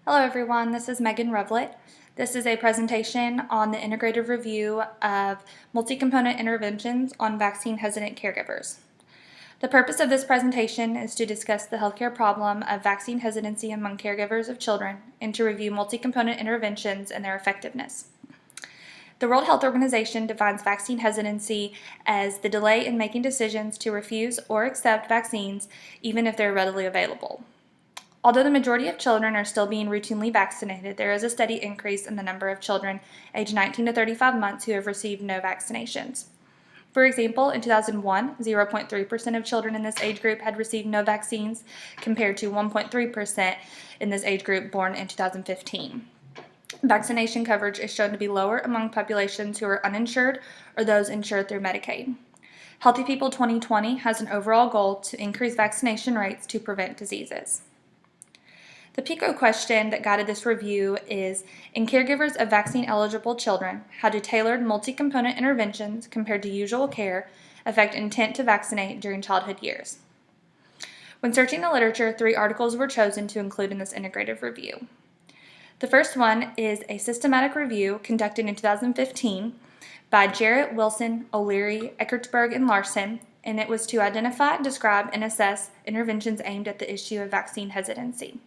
Hello everyone, this is Megan Revlett. This is a presentation on the integrative review of multi-component interventions on vaccine-hesitant caregivers. The purpose of this presentation is to discuss the healthcare problem of vaccine hesitancy among caregivers of children and to review multi-component interventions and their effectiveness. The World Health Organization defines vaccine hesitancy as the delay in making decisions to refuse or accept vaccines even if they're readily available. Although the majority of children are still being routinely vaccinated, there is a steady increase in the number of children aged 19 to 35 months who have received no vaccinations. For example, in 2001, 0.3% of children in this age group had received no vaccines, compared to 1.3% in this age group born in 2015. Vaccination coverage is shown to be lower among populations who are uninsured or those insured through Medicaid. Healthy People 2020 has an overall goal to increase vaccination rates to prevent diseases. The PICO question that guided this review is, in caregivers of vaccine-eligible children, how do tailored multi-component interventions compared to usual care affect intent to vaccinate during childhood years? When searching the literature, 3 articles were chosen to include in this integrative review. The first one is a systematic review conducted in 2015 by Jarrett, Wilson, O'Leary, Eckertsberg, and Larson, and it was to identify, describe, and assess interventions aimed at the issue of vaccine hesitancy.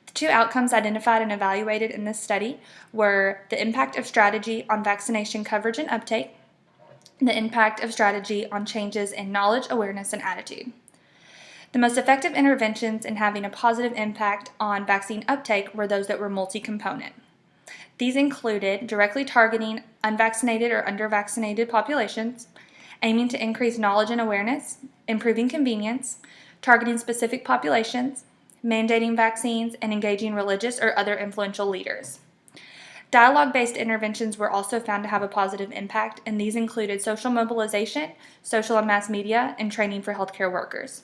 The 2 outcomes identified and evaluated in this study were the impact of strategy on vaccination coverage and uptake, and the impact of strategy on changes in knowledge, awareness, and attitude. The most effective interventions in having a positive impact on vaccine uptake were those that were multi-component. These included directly targeting unvaccinated or undervaccinated populations, aiming to increase knowledge and awareness, improving convenience, targeting specific populations, mandating vaccines, and engaging religious or other influential leaders. Dialogue-based interventions were also found to have a positive impact, and these included social mobilization, social and mass media, and training for healthcare workers.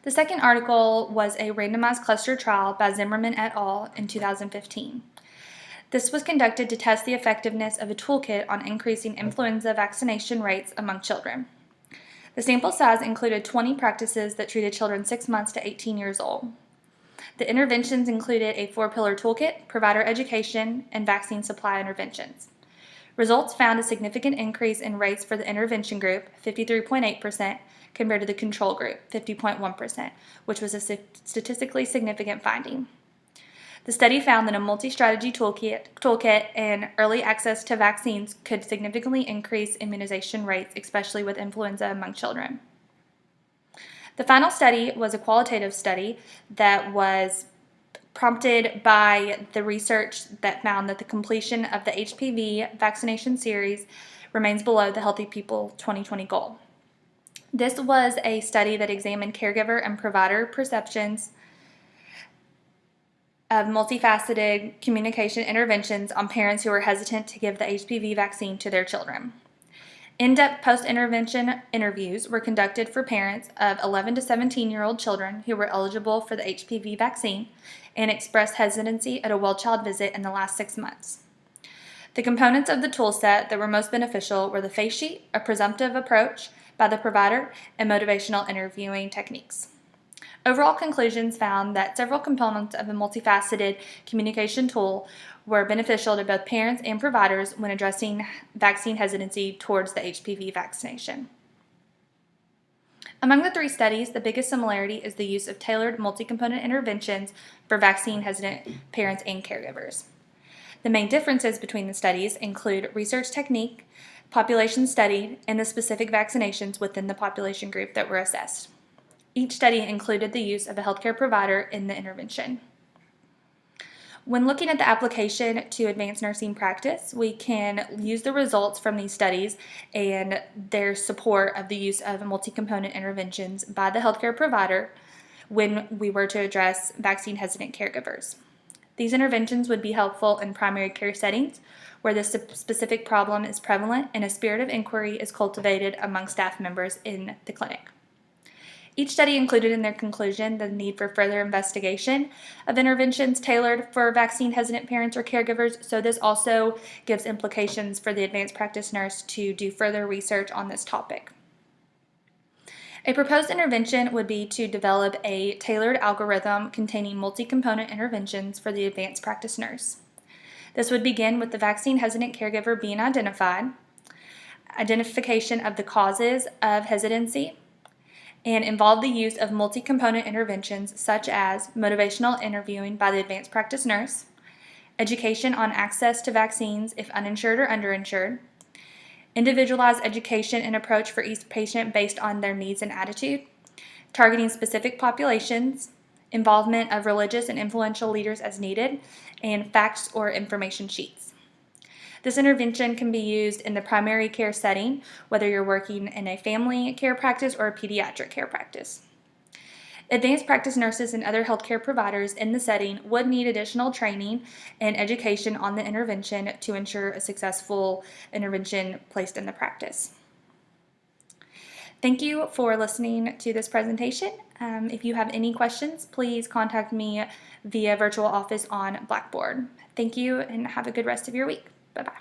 The second article was a randomized cluster trial by Zimmerman et al. In 2015. This was conducted to test the effectiveness of a toolkit on increasing influenza vaccination rates among children. The sample size included 20 practices that treated children 6 months to 18 years old. The interventions included a 4-pillar toolkit, provider education, and vaccine supply interventions. Results found a significant increase in rates for the intervention group, 53.8%, compared to the control group, 50.1%, which was a statistically significant finding. The study found that a multi-strategy toolkit and early access to vaccines could significantly increase immunization rates, especially with influenza among children. The final study was a qualitative study that was prompted by the research that found that the completion of the HPV vaccination series remains below the Healthy People 2020 goal. This was a study that examined caregiver and provider perceptions of multifaceted communication interventions on parents who were hesitant to give the HPV vaccine to their children. In-depth post-intervention interviews were conducted for parents of 11 to 17-year-old children who were eligible for the HPV vaccine and expressed hesitancy at a well-child visit in the last 6 months. The components of the toolset that were most beneficial were the face sheet, a presumptive approach by the provider, and motivational interviewing techniques. Overall conclusions found that several components of a multifaceted communication tool were beneficial to both parents and providers when addressing vaccine hesitancy towards the HPV vaccination. Among the 3 studies, the biggest similarity is the use of tailored multi-component interventions for vaccine-hesitant parents and caregivers. The main differences between the studies include research technique, population studied, and the specific vaccinations within the population group that were assessed. Each study included the use of a healthcare provider in the intervention. When looking at the application to advanced nursing practice, we can use the results from these studies and their support of the use of multi-component interventions by the healthcare provider when we were to address vaccine-hesitant caregivers. These interventions would be helpful in primary care settings where this specific problem is prevalent and a spirit of inquiry is cultivated among staff members in the clinic. Each study included in their conclusion the need for further investigation of interventions tailored for vaccine-hesitant parents or caregivers, so this also gives implications for the advanced practice nurse to do further research on this topic. A proposed intervention would be to develop a tailored algorithm containing multi-component interventions for the advanced practice nurse. This would begin with the vaccine-hesitant caregiver being identified, identification of the causes of hesitancy, and involve the use of multi-component interventions such as motivational interviewing by the advanced practice nurse, education on access to vaccines if uninsured or underinsured, individualized education and approach for each patient based on their needs and attitude, targeting specific populations, involvement of religious and influential leaders as needed, and facts or information sheets. This intervention can be used in the primary care setting, whether you're working in a family care practice or a pediatric care practice. Advanced practice nurses and other healthcare providers in the setting would need additional training and education on the intervention to ensure a successful intervention placed in the practice. Thank you for listening to this presentation. If you have any questions, please contact me via virtual office on Blackboard. Thank you and have a good rest of your week. Bye-bye.